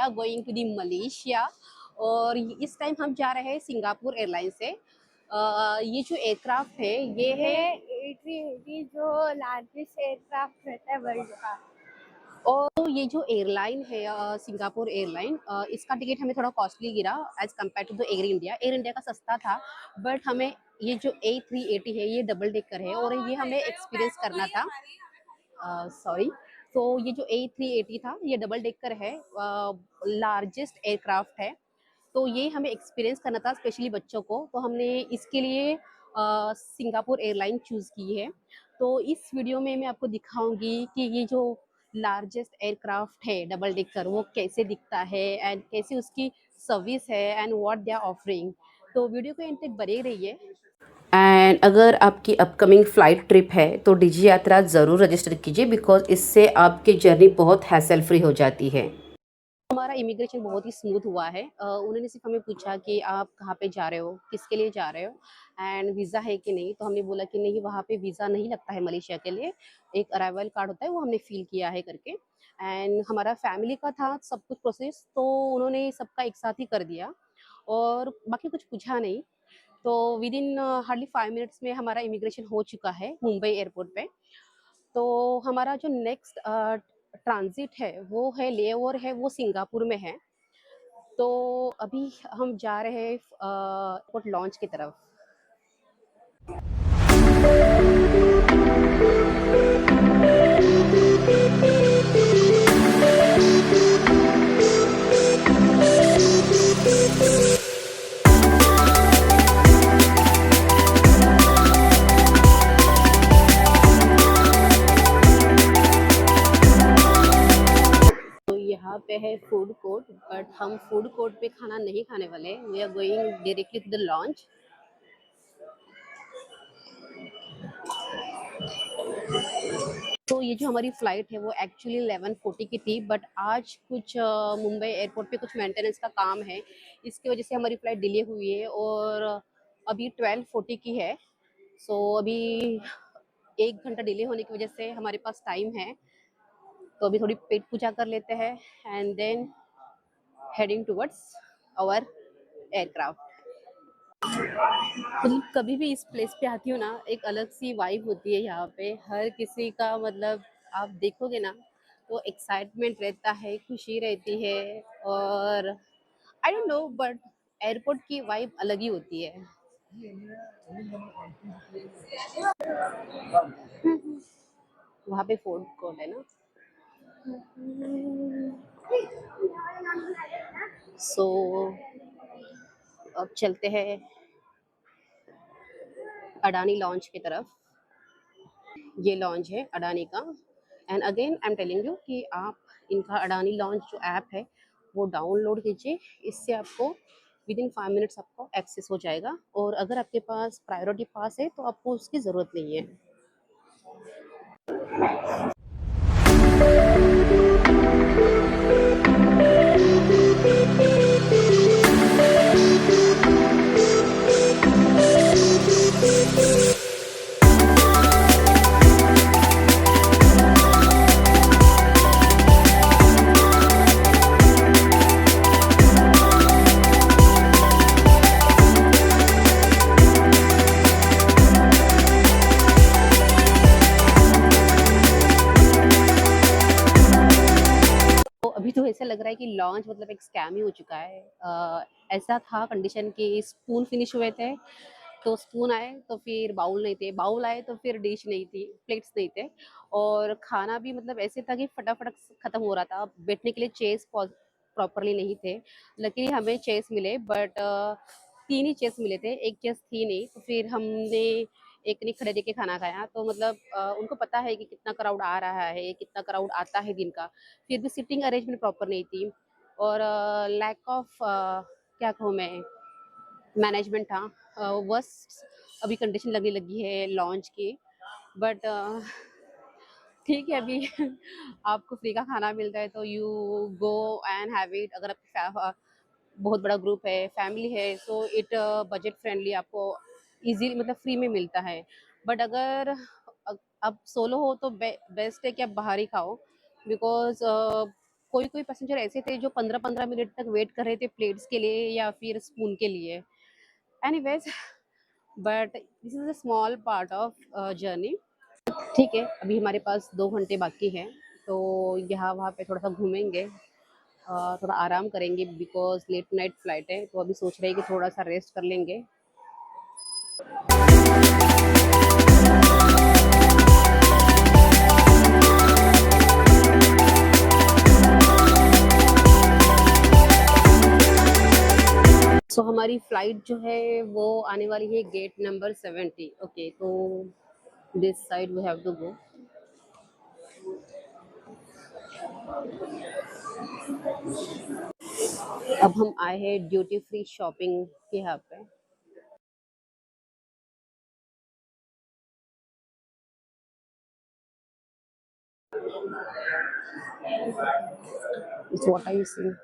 Are going to the Malaysia और इस time हम जा रहे हैं सिंगापुर एयरलाइन से। ये जो एयरक्राफ्ट है ये है A380 जो लार्जेस्ट एयरक्राफ्ट रहता है वर्ल्ड का। और ये जो एयरलाइन है सिंगापुर एयरलाइन, इसका टिकट हमें थोड़ा कॉस्टली गिरा as compare to the Air India. Air India का सस्ता था, बट हमें ये जो A380 है ये डबल डेकर है और ये हमें एक्सपीरियंस करना था। सॉरी, तो ये जो A380 था ये डबल डेकर है, लार्जेस्ट एयरक्राफ्ट है, तो ये हमें एक्सपीरियंस करना था स्पेशली बच्चों को, तो हमने इसके लिए सिंगापुर एयरलाइन चूज़ की है। तो इस वीडियो में मैं आपको दिखाऊंगी कि ये जो लार्जेस्ट एयरक्राफ्ट है डबल डेकर वो कैसे दिखता है एंड कैसे उसकी सर्विस है and what they are offering. तो वीडियो को एंड तक बने रहिए। एंड अगर आपकी अपकमिंग फ़्लाइट ट्रिप है तो डिजी यात्रा ज़रूर रजिस्टर कीजिए, बिकॉज इससे आपकी जर्नी बहुत हैसल फ्री हो जाती है। हमारा इमिग्रेशन बहुत ही स्मूथ हुआ है। उन्होंने सिर्फ हमें पूछा कि आप कहाँ पे जा रहे हो, किसके लिए जा रहे हो एंड वीज़ा है कि नहीं, तो हमने बोला कि नहीं, वहाँ पे वीज़ा नहीं लगता है मलेशिया के लिए, एक अराइवल कार्ड होता है वो हमने फिल किया है करके। एंड हमारा फैमिली का था सब कुछ प्रोसेस, तो उन्होंने सबका एक साथ ही कर दिया और बाकी कुछ पूछा नहीं। तो विद इन हार्डली 5 मिनट्स में हमारा इमिग्रेशन हो चुका है मुंबई एयरपोर्ट पे। तो हमारा जो नेक्स्ट ट्रांजिट है वो है लेओवर है, वो सिंगापुर में है। तो अभी हम जा रहे हैं एयरपोर्ट लॉन्च की तरफ। तो यहाँ पे है फूड कोर्ट, बट हम फूड कोर्ट पे खाना नहीं खाने वाले, we are going directly to the lounge. तो ये जो हमारी फ़्लाइट है वो एक्चुअली 11:40 की थी, बट आज कुछ मुंबई एयरपोर्ट पे कुछ मेंटेनेंस का काम है, इसकी वजह से हमारी फ़्लाइट डिले हुई है और अभी 12:40 की है। सो अभी 1 घंटा डिले होने की वजह से हमारे पास टाइम है, तो अभी थोड़ी पेट पूजा कर लेते हैं and then heading towards our aircraft. मतलब कभी भी इस प्लेस पे आती हूँ ना, एक अलग सी वाइब होती है यहाँ पे, हर किसी का मतलब आप देखोगे ना तो एक्साइटमेंट रहता है, खुशी रहती है और I don't know, but airport की वाइब अलग ही होती है। वहाँ पे फूड कोर्ट है ना, सो अब चलते हैं अडानी लॉन्च की तरफ। ये लॉन्च है अडानी का and again I am telling you कि आप इनका अडानी लॉन्च जो ऐप है वो डाउनलोड कीजिए, इससे आपको विद इन 5 मिनट्स आपको एक्सेस हो जाएगा और अगर आपके पास प्रायोरिटी पास है तो आपको उसकी ज़रूरत नहीं है। तो अभी तो ऐसा लग रहा है कि लॉन्च मतलब एक स्कैम ही हो चुका है। ऐसा था कंडीशन कि स्पून फिनिश हुए थे, तो स्पून आए तो फिर बाउल नहीं थे, बाउल आए तो फिर डिश नहीं थी, प्लेट्स नहीं थे और खाना भी मतलब ऐसे था कि फटाफट ख़त्म हो रहा था। बैठने के लिए चेयर्स प्रॉपरली नहीं थे। लकीली हमें चेयर्स मिले, बट 3 ही चेयर्स मिले थे, एक चेयर्स थी नहीं, तो फिर हमने एक ने खड़े रह के खाना खाया। तो मतलब उनको पता है कि कितना क्राउड आ रहा है, कितना क्राउड आता है दिन का, फिर भी सीटिंग अरेंजमेंट प्रॉपर नहीं थी और लैक ऑफ क्या कहूँ मैं, मैनेजमेंट था। बस अभी कंडीशन लगने लगी है लॉन्च की, बट ठीक है अभी आपको फ्री का खाना मिल रहा है तो you go and have it. अगर आप बहुत बड़ा ग्रुप है, फैमिली है, सो इट बजट फ्रेंडली आपको इजी मतलब फ्री में मिलता है। बट अगर आप सोलो हो तो बेस्ट है कि आप बाहर ही खाओ, बिकॉज कोई कोई पैसेंजर ऐसे थे जो 15-15 मिनट तक वेट कर रहे थे प्लेट्स के लिए या फिर स्पून के लिए। Anyways, but this is a small part of journey. ठीक है, अभी हमारे पास 2 घंटे बाकी हैं, तो यहाँ वहाँ पे थोड़ा-सा घूमेंगे, थोड़ा आराम करेंगे बिकॉज़ लेट नाइट फ्लाइट है, तो अभी सोच रहे हैं कि थोड़ा-सा रेस्ट कर लेंगे। सो हमारी फ्लाइट जो है वो आने वाली है गेट नंबर 70। ओके, तो this side we have to go. अब हम आए हैं ड्यूटी फ्री शॉपिंग के यहाँ पे। What are you seeing?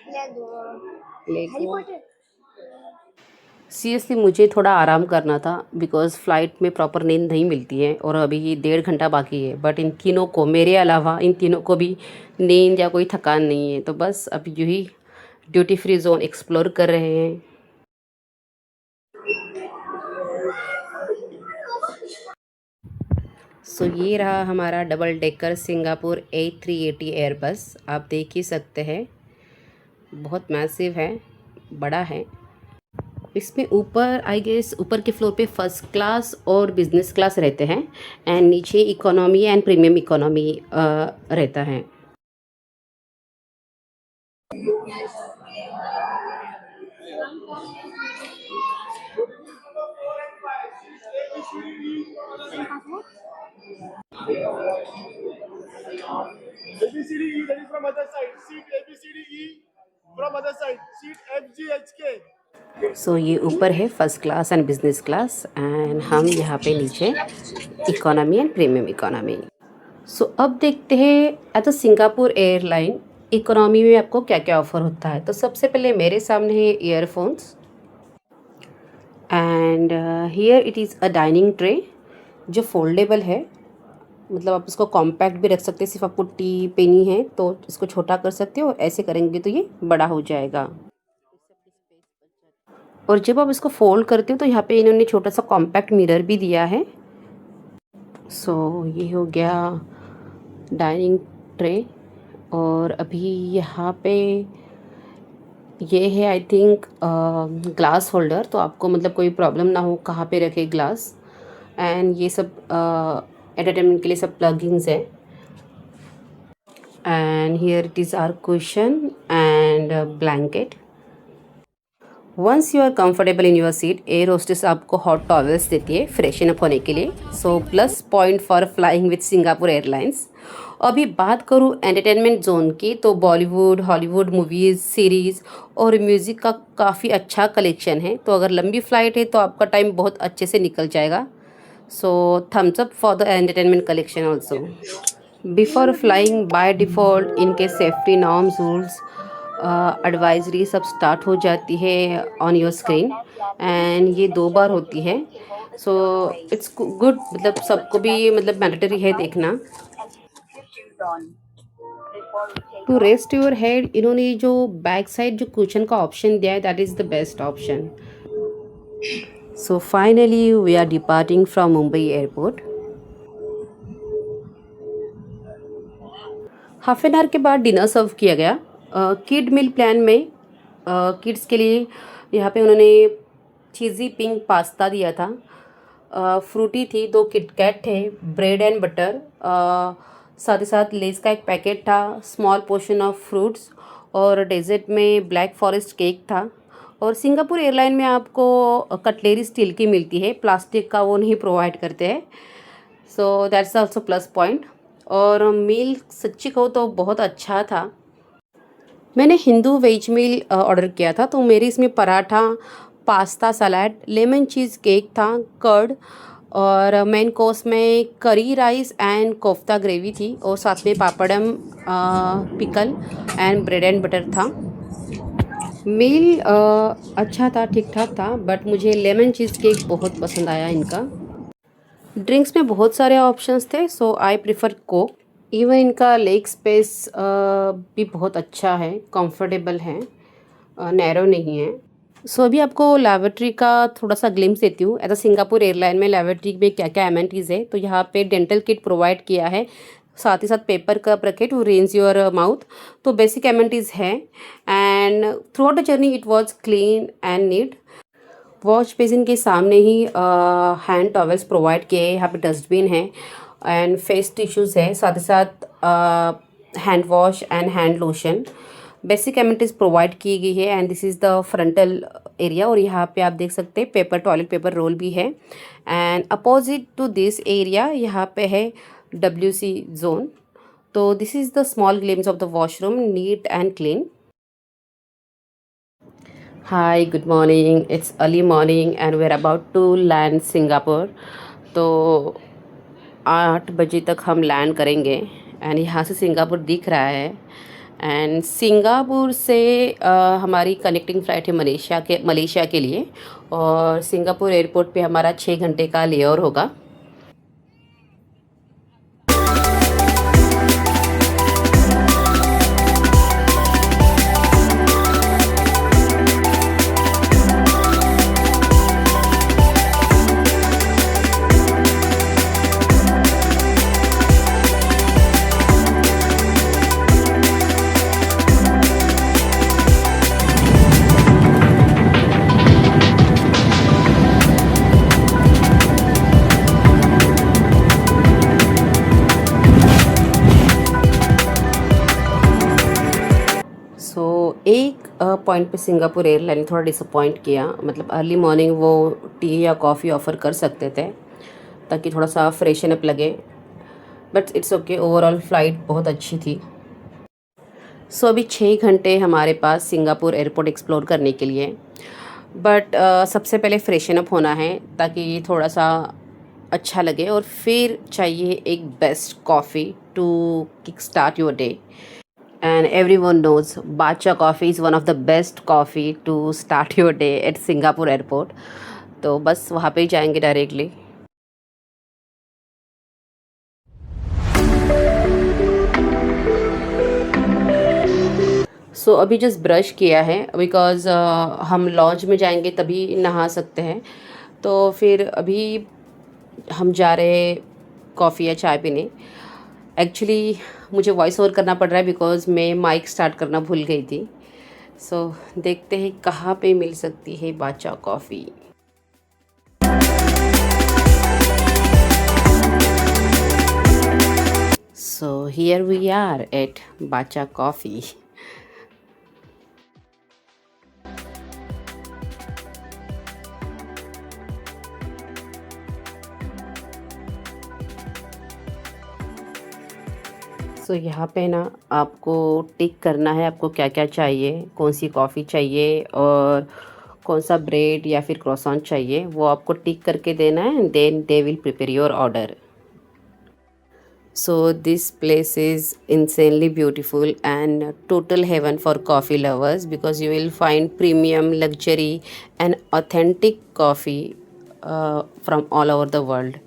Lego. Harry Lego. Potter. Seriously मुझे थोड़ा आराम करना था बिकॉज़ फ़्लाइट में प्रॉपर नींद नहीं मिलती है और अभी ये 1.5 घंटा बाकी है, बट इन तीनों को, मेरे अलावा इन तीनों को भी नींद या कोई थकान नहीं है, तो बस अभी यूँ ही ड्यूटी फ्री ज़ोन एक्सप्लोर कर रहे हैं। सो ये रहा हमारा double decker Singapore A380 Airbus. आप देख ही सकते हैं, बहुत मैसिव है, बड़ा है। इसमें ऊपर आई गेस ऊपर के फ्लोर पे फर्स्ट क्लास और बिजनेस क्लास रहते हैं एंड नीचे इकोनॉमी एंड प्रीमियम इकोनॉमी रहता है। ABCDE, that is from other side. Seat ABCDE from other side. Seat FGHK. सो ये ऊपर है first class and business class and हम यहाँ पे नीचे इकोनॉमी एंड प्रीमियम इकोनॉमी। सो अब देखते हैं at the Singapore airline economy में आपको क्या क्या ऑफ़र होता है। तो सबसे पहले मेरे सामने है earphones and here it is a dining tray जो फोल्डेबल है, मतलब आप इसको कॉम्पैक्ट भी रख सकते हैं। सिर्फ आपको टी पीनी है तो इसको छोटा कर सकते हो और ऐसे करेंगे तो ये बड़ा हो जाएगा। और जब आप इसको फोल्ड करते हो तो यहाँ पे इन्होंने छोटा सा कॉम्पैक्ट मिरर भी दिया है। सो ये हो गया डाइनिंग ट्रे। और अभी यहाँ पे ये है आई थिंक ग्लास होल्डर, तो आपको मतलब कोई प्रॉब्लम ना हो कहाँ पे रखे ग्लास। एंड ये सब एंटरटेनमेंट के लिए सब प्लगइन्स है। And here it is our cushion and blanket. Once you are comfortable in your seat, air hostess आपको हॉट टॉवल्स देती है फ्रेशन अप होने के लिए। So plus point for flying with Singapore Airlines. अभी बात करूँ एंटरटेनमेंट जोन की, तो बॉलीवुड, हॉलीवुड मूवीज़, सीरीज़ और म्यूज़िक का काफ़ी अच्छा कलेक्शन है। तो अगर लंबी फ़्लाइट है तो आपका टाइम बहुत अच्छे से निकल जाएगा। सो Thums up for the entertainment collection also. Before flying by default इनके सेफ्टी नॉर्म्स, रूल्स, एडवाइजरी सब स्टार्ट हो जाती है ऑन योर स्क्रीन एंड ये 2 बार होती है। सो इट्स गुड, मतलब सबको भी मतलब मैंडेटरी है देखना। टू रेस्ट योर हेड इन्होंने जो बैक साइड जो कुशन का ऑप्शन दिया है that is the best option. So finally we are departing from Mumbai airport. Half an hour के बाद डिनर सर्व किया गया। किड मील प्लान में किड्स के लिए यहाँ पे उन्होंने चीज़ी पिंक पास्ता दिया था, फ्रूटी थी, 2 किटकैट थे, ब्रेड एंड बटर, साथ ही साथ लेस का एक पैकेट था, स्मॉल पोर्शन ऑफ फ्रूट्स और डेजर्ट में ब्लैक फॉरेस्ट केक था। और सिंगापुर एयरलाइन में आपको कटलेरी स्टील की मिलती है, प्लास्टिक का वो नहीं प्रोवाइड करते हैं। So that's also plus point. और मील सच्ची कहूँ तो बहुत अच्छा था। मैंने हिंदू वेज मील ऑर्डर किया था, तो मेरे इसमें पराठा, पास्ता, सलाद, लेमन चीज़ केक था, कर्ड और मेन कोर्स में curry rice and kofta gravy थी और साथ में papadam, pickle and bread and butter था। मील अच्छा था, ठीक ठाक था, बट मुझे लेमन चीज़ केक बहुत पसंद आया इनका। ड्रिंक्स में बहुत सारे ऑप्शंस थे, सो आई प्रिफ़र कोक। इवन इनका लेग स्पेस भी बहुत अच्छा है, कंफर्टेबल है, नैरो नहीं है। सो अभी आपको लैबोरेटरी का थोड़ा सा ग्लिम्स देती हूँ। एज अ सिंगापुर एयरलाइन में लैबोरेटरी में क्या क्या एमेनिटीज़ है, तो यहाँ पे डेंटल किट प्रोवाइड किया है, साथ ही साथ पेपर कप रखे टू रिंस योर माउथ। तो बेसिक एमेनिटीज़ है and throughout the journey it was clean and neat. Wash basin के सामने ही हैंड टॉवेल्स प्रोवाइड किए हैं, यहाँ पे डस्टबिन है एंड फेस टिश्यूज़ है, साथ ही साथ hand wash and hand lotion. Basic amenities provide की गई है and this is the frontal area. और यहाँ पे आप देख सकते हैं पेपर टॉयलेट पेपर रोल भी है and opposite to this area यहाँ पे है WC जोन। तो this is the small glimpse of the washroom, neat and clean. Hi, good morning. It's early morning and we're about to land Singapore. तो 8 बजे तक हम लैंड करेंगे and यहाँ से सिंगापुर दिख रहा है। एंड सिंगापुर से हमारी कनेक्टिंग फ़्लाइट है मलेशिया के लिए, और सिंगापुर एयरपोर्ट पे हमारा 6 घंटे का लेओवर होगा। सो एक पॉइंट पे सिंगापुर एयरलाइन ने थोड़ा डिसअपॉइंट किया, मतलब अर्ली मॉर्निंग वो टी या कॉफ़ी ऑफ़र कर सकते थे ताकि थोड़ा सा फ्रेशन अप लगे, but it's okay. Overall flight बहुत अच्छी थी। सो अभी 6 घंटे हमारे पास सिंगापुर एयरपोर्ट एक्सप्लोर करने के लिए, बट सबसे पहले फ्रेशन अप होना है ताकि थोड़ा सा अच्छा लगे, और फिर चाहिए एक best coffee to kick start your day. And everyone knows Bacha coffee is one of the best coffee to start your day at Singapore airport. तो बस वहाँ पे ही जाएंगे डायरेक्टली। सो अभी जस्ट ब्रश किया है बिकॉज़ हम लॉन्च में जाएंगे तभी नहा सकते हैं। तो फिर अभी हम जा रहे कॉफ़ी या चाय पीने। एक्चुअली मुझे वॉइस ओवर करना पड़ रहा है बिकॉज़ मैं माइक स्टार्ट करना भूल गई थी। सो देखते हैं कहाँ पे मिल सकती है Bacha coffee. So here we are at Bacha coffee. So यहाँ पे ना आपको टिक करना है आपको क्या क्या चाहिए, कौन सी कॉफ़ी चाहिए और कौन सा ब्रेड या फिर क्रॉसॉन चाहिए, वो आपको टिक करके देना है and then they will prepare your order. So this place is insanely beautiful and total heaven for coffee lovers because you will find premium, luxury and authentic coffee from all over the world.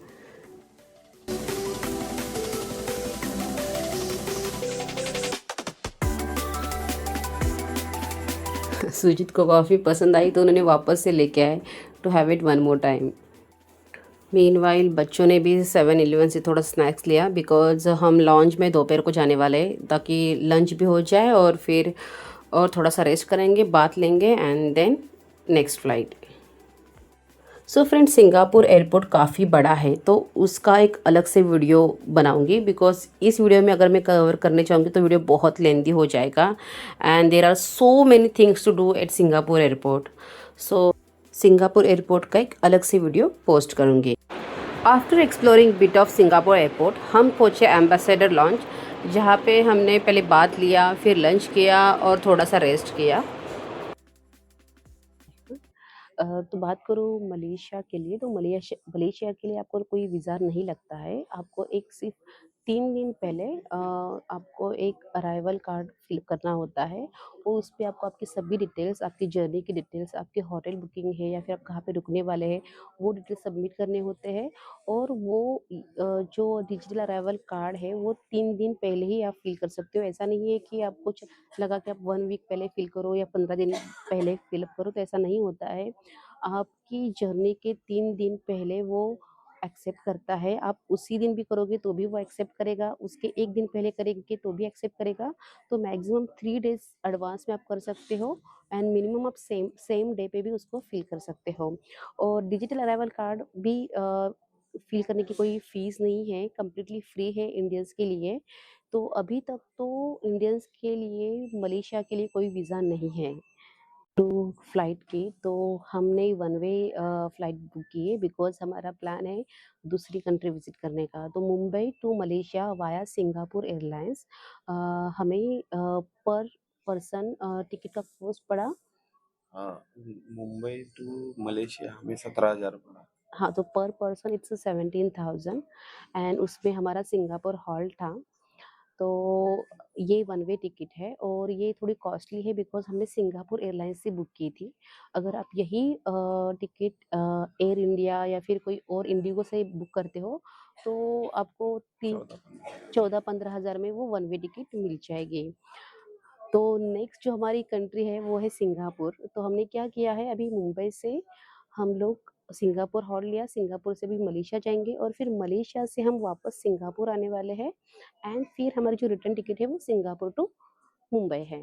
Sujit को coffee पसंद आई तो उन्होंने वापस से लेके आए to have it one more time. Meanwhile बच्चों ने भी 7-Eleven से थोड़ा स्नैक्स लिया बिकॉज़ हम लॉन्च में दोपहर को जाने वाले हैं ताकि लंच भी हो जाए और फिर और थोड़ा सा रेस्ट करेंगे, बात लेंगे and then next flight. So friends, Singapore airport काफ़ी बड़ा है तो उसका एक अलग से वीडियो बनाऊंगी बिकॉज इस वीडियो में अगर मैं कवर करने चाहूँगी तो वीडियो बहुत लेंदी हो जाएगा and there are so many things to do at Singapore airport. So Singapore airport का एक अलग से वीडियो पोस्ट करूँगी। After exploring bit of Singapore airport हम पहुँचे एम्बेसडर लॉन्च, जहाँ पे हमने पहले बात लिया, फिर लंच किया और थोड़ा सा रेस्ट किया। तो बात करूँ मलेशिया के लिए, तो मलेशिया के लिए आपको कोई वीज़ा नहीं लगता है, आपको एक सिर्फ 3 दिन पहले आपको एक अराइवल कार्ड फिल करना होता है और उस पे आपको आपकी सभी डिटेल्स, आपकी जर्नी की डिटेल्स, आपकी होटल बुकिंग है या फिर आप कहाँ पे रुकने वाले हैं, वो डिटेल्स सबमिट करने होते हैं। और वो जो डिजिटल अराइवल कार्ड है वो 3 दिन पहले ही आप फिल कर सकते हो। ऐसा नहीं है कि आपको लगा कि आप 1 वीक पहले फिल करो या 15 दिन पहले फिलअप करो, तो ऐसा नहीं होता है। आपकी जर्नी के 3 दिन पहले वो एक्सेप्ट करता है। आप उसी दिन भी करोगे तो भी वो एक्सेप्ट करेगा, उसके 1 दिन पहले करेंगे तो भी एक्सेप्ट करेगा। तो मैक्सिमम 3 डेज़ एडवांस में आप कर सकते हो एंड मिनिमम आप सेम सेम डे पे भी उसको फिल कर सकते हो। और डिजिटल अराइवल कार्ड भी फिल करने की कोई फ़ीस नहीं है, कंप्लीटली फ्री है इंडियंस के लिए। तो अभी तक तो इंडियंस के लिए मलेशिया के लिए कोई वीज़ा नहीं है। टू फ्लाइट की तो हमने वन वे फ्लाइट बुक की है बिकॉज़ हमारा प्लान है दूसरी कंट्री विज़िट करने का। तो Mumbai to Malaysia via Singapore Airlines हमें पर पर्सन टिकट का कॉस्ट पड़ा। हाँ, मुंबई टू मलेशिया हमें 17,000 पड़ा। हाँ, तो पर पर्सन इट्स 17,000 एंड उसमें हमारा सिंगापुर हॉल्ट था। तो ये वन वे टिकट है और ये थोड़ी कॉस्टली है बिकॉज़ हमने सिंगापुर एयरलाइंस से बुक की थी। अगर आप यही टिकट एयर इंडिया या फिर कोई और इंडिगो से बुक करते हो तो आपको 14-15 14-15 हज़ार में वो वन वे टिकट मिल जाएगी। तो नेक्स्ट जो हमारी कंट्री है वो है सिंगापुर। तो हमने क्या किया है, अभी मुंबई से हम लोग सिंगापुर हॉल्ट लिया, सिंगापुर से भी मलेशिया जाएँगे और फिर मलेशिया से हम वापस सिंगापुर आने वाले हैं एंड फिर हमारी जो रिटर्न टिकट है वो सिंगापुर टू मुंबई है।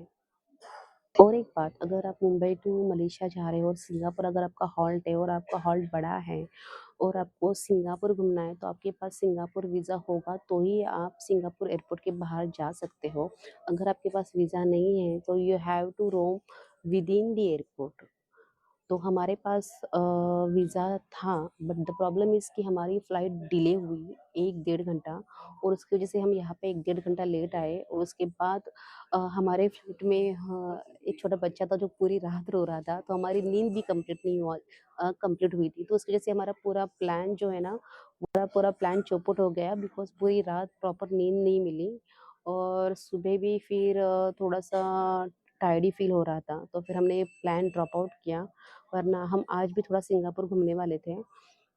और एक बात, अगर आप मुंबई टू मलेशिया जा रहे हो और सिंगापुर अगर आपका हॉल्ट है और आपका हॉल्ट बड़ा है और आपको सिंगापुर घूमना है तो आपके पास सिंगापुर वीज़ा होगा तो ही आप सिंगापुर एयरपोर्ट के बाहर जा सकते हो। अगर आपके पास वीज़ा नहीं है तो you have to roam within the airport. तो हमारे पास वीज़ा था बट द प्रॉब्लम इज़ कि हमारी फ़्लाइट डिले हुई 1 डेढ़ घंटा और उसकी वज़ह से हम यहाँ पे 1 डेढ़ घंटा लेट आए और उसके बाद हमारे फ्लाइट में एक छोटा बच्चा था जो पूरी रात रो रहा था, तो हमारी नींद भी कंप्लीट नहीं कंप्लीट हुई थी। तो उसकी वज़ह से हमारा पूरा प्लान जो है ना, पूरा प्लान चौपट हो गया बिकॉज़ पूरी रात प्रॉपर नींद नहीं मिली और सुबह भी फिर थोड़ा-सा टायर्ड फ़ील हो रहा था, तो फिर हमने प्लान ड्रॉप आउट किया। वरना हम आज भी थोड़ा सिंगापुर घूमने वाले थे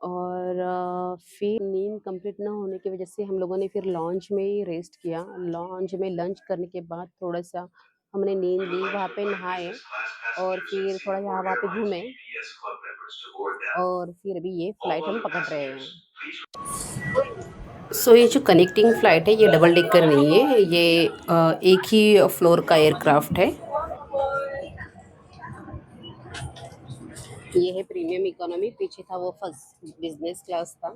और फिर नींद कंप्लीट ना होने की वजह से हम लोगों ने फिर लॉन्च में ही रेस्ट किया। लॉन्च में लंच करने के बाद थोड़ा-सा हमने नींद ली, वहाँ पे नहाए और फिर थोड़ा यहाँ वहाँ पे घूमे और फिर अभी ये फ्लाइट हम पकड़ रहे हैं। सो ये जो कनेक्टिंग फ़्लाइट है ये डबल डेकर नहीं है, ये एक ही फ्लोर का एयरक्राफ्ट है। ये है प्रीमियम इकोनॉमी, पीछे था वो फर्स्ट बिज़नेस क्लास था।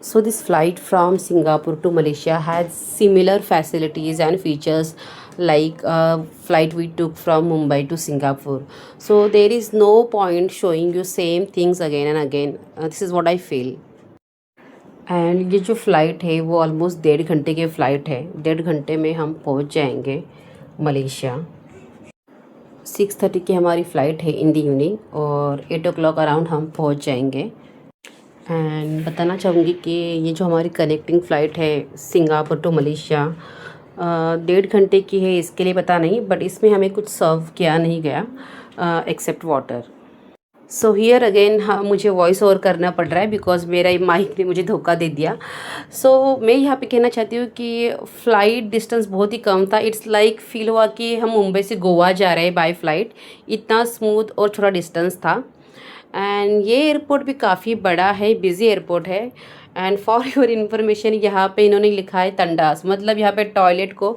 So this flight from Singapore to Malaysia has similar facilities and features like flight we took from Mumbai to Singapore. So there is no point showing you same things again and again. This is what I feel. And ये जो flight है वो almost 1.5 घंटे की flight है। 1.5 घंटे में हम पहुंच जाएंगे मलेशिया। 6:30 की हमारी फ़्लाइट है इन द इवनिंग और 8 o'clock अराउंड हम पहुंच जाएंगे। एंड बताना चाहूँगी कि ये जो हमारी कनेक्टिंग फ़्लाइट है सिंगापुर टू मलेशिया 1.5 घंटे की है, इसके लिए पता नहीं, बट इसमें हमें कुछ सर्व किया नहीं गया except water. So here again हाँ, मुझे वॉइस ओवर करना पड़ रहा है बिकॉज़ मेरा माइक ने मुझे धोखा दे दिया। सो मैं यहाँ पे कहना चाहती हूँ कि फ़्लाइट डिस्टेंस बहुत ही कम था। इट्स लाइक फ़ील हुआ कि हम मुंबई से गोवा जा रहे हैं बाय फ़्लाइट, इतना स्मूथ और छोटा डिस्टेंस था। एंड ये एयरपोर्ट भी काफ़ी बड़ा है, बिज़ी एयरपोर्ट है। एंड फॉर योर इन्फॉर्मेशन यहाँ पे इन्होंने लिखा है तंडास, मतलब यहाँ पे टॉयलेट को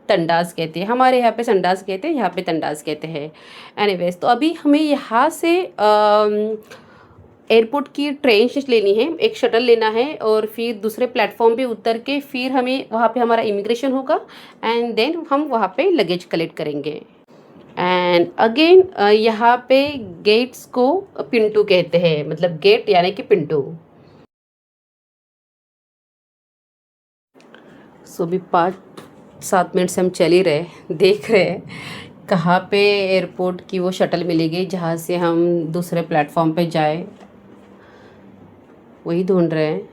तंडास कहते हैं। हमारे यहाँ पे संडास कहते हैं, यहाँ पे तंडास कहते हैं। एनीवेज तो अभी हमें यहाँ से एयरपोर्ट की ट्रेन लेनी है, एक शटल लेना है और फिर दूसरे प्लेटफॉर्म पे उतर के फिर हमें वहाँ पे हमारा इमिग्रेशन होगा एंड देन हम वहाँ पे लगेज कलेक्ट करेंगे। एंड अगेन यहाँ पे गेट्स को पिंटू कहते हैं, मतलब गेट यानी कि पिंटू। सो अभी 5-7 मिनट से हम चल ही रहे, देख रहे हैं कहाँ पे एयरपोर्ट की वो शटल मिलेगी जहाँ से हम दूसरे प्लेटफॉर्म पे जाए, वही ढूंढ रहे हैं।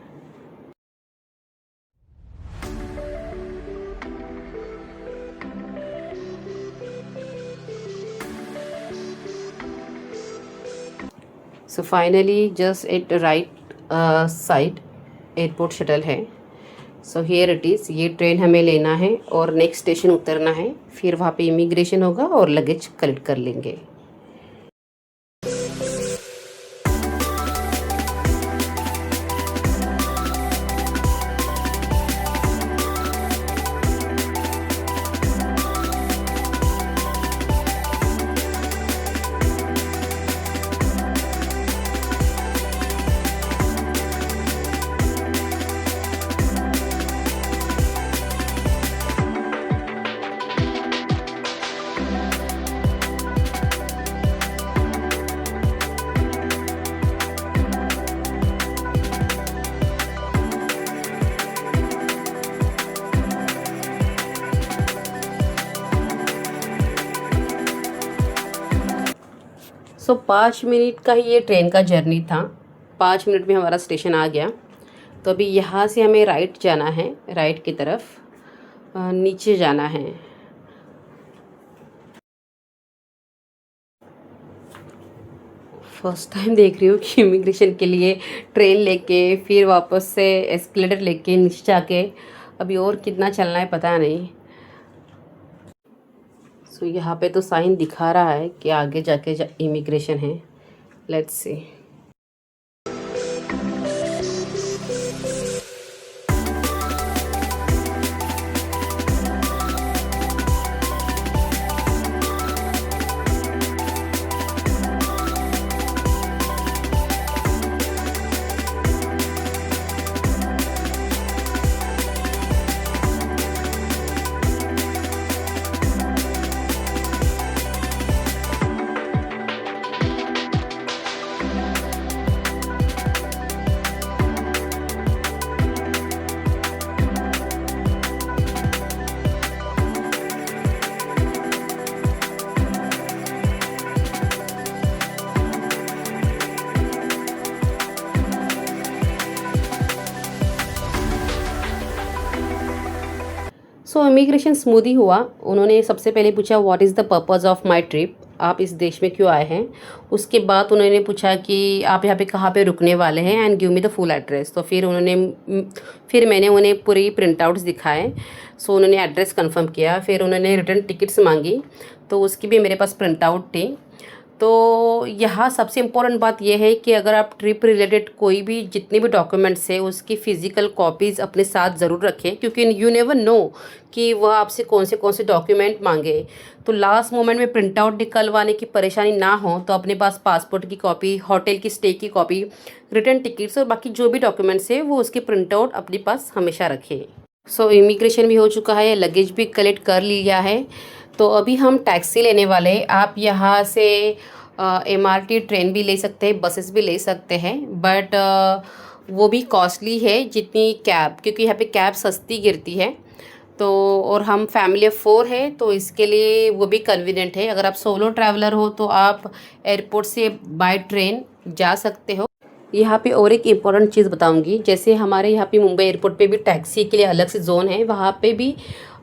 So finally just at right side airport shuttle है। सो हियर इट इज़, ये ट्रेन हमें लेना है और नेक्स्ट स्टेशन उतरना है, फिर वहाँ पे इमिग्रेशन होगा और लगेज कलेक्ट कर लेंगे। सो 5 मिनट का ही ये ट्रेन का जर्नी था, 5 मिनट में हमारा स्टेशन आ गया। तो अभी यहाँ से हमें राइट जाना है, राइट की तरफ नीचे जाना है। फर्स्ट टाइम देख रही हूँ कि इमिग्रेशन के लिए ट्रेन लेके फिर वापस से एस्केलेटर लेके नीचे जाके अभी और कितना चलना है पता नहीं। सो यहाँ पे तो साइन दिखा रहा है कि आगे जाके इमिग्रेशन है। Let's see. So immigration smooth ही हुआ। उन्होंने सबसे पहले पूछा what is the purpose of my trip, आप इस देश में क्यों आए हैं। उसके बाद उन्होंने पूछा कि आप यहाँ पे कहाँ पे रुकने वाले हैं and give me the full address. तो फिर मैंने उन्हें पूरी प्रिंट आउट्स दिखाए। सो उन्होंने एड्रेस कंफर्म किया, फिर उन्होंने रिटर्न टिकट्स मांगी, तो उसकी भी मेरे पास प्रिंट आउट थी। तो यहाँ सबसे इम्पोर्टेंट बात यह है कि अगर आप ट्रिप रिलेटेड कोई भी जितने भी डॉक्यूमेंट्स है उसकी फ़िज़िकल कॉपीज़ अपने साथ ज़रूर रखें, क्योंकि यू नेवर नो कि वह आपसे कौन से डॉक्यूमेंट मांगे। तो लास्ट मोमेंट में प्रिंट आउट निकलवाने की परेशानी ना हो तो अपने पास पासपोर्ट की कॉपी, होटल की स्टे की कॉपी, रिटर्न टिकट्स और बाकी जो भी डॉक्यूमेंट्स है वो उसकी प्रिंट आउट अपने पास हमेशा रखें। सो इमिग्रेशन भी हो चुका है, लगेज भी कलेक्ट कर लिया है। तो अभी हम टैक्सी लेने वाले हैं। आप यहाँ से MRT ट्रेन भी ले सकते हैं, बसेस भी ले सकते हैं, बट वो भी कॉस्टली है जितनी कैब, क्योंकि यहाँ पे कैब सस्ती गिरती है। तो और हम फैमिली ऑफ 4 है तो इसके लिए वो भी कन्वीनियंट है। अगर आप सोलो ट्रैवलर हो तो आप एयरपोर्ट से बाय ट्रेन जा सकते हो। यहाँ पे और एक इम्पॉर्टेंट चीज़ बताऊंगी, जैसे हमारे यहाँ पे मुंबई एयरपोर्ट पे भी टैक्सी के लिए अलग से जोन है, वहाँ पे भी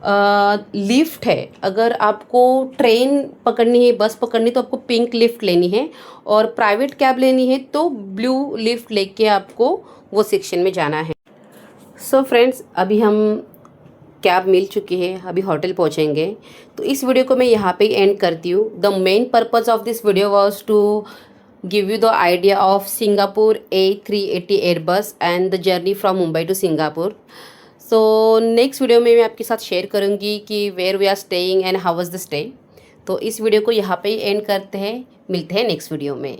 लिफ्ट है। अगर आपको ट्रेन पकड़नी है, बस पकड़नी तो आपको पिंक लिफ्ट लेनी है, और प्राइवेट कैब लेनी है तो ब्लू लिफ्ट लेके आपको वो सेक्शन में जाना है। सो फ्रेंड्स, अभी हम कैब मिल चुकी है, अभी होटल पहुँचेंगे। तो इस वीडियो को मैं यहाँ पे एंड करती हूँ। The main purpose of this video was to give you the idea of Singapore A380 Airbus and the journey from Mumbai to Singapore. So next video में मैं आपके साथ शेयर करूँगी कि where we are staying and how was the stay। तो इस video को यहाँ पे एंड करते हैं, मिलते हैं नेक्स्ट वीडियो में।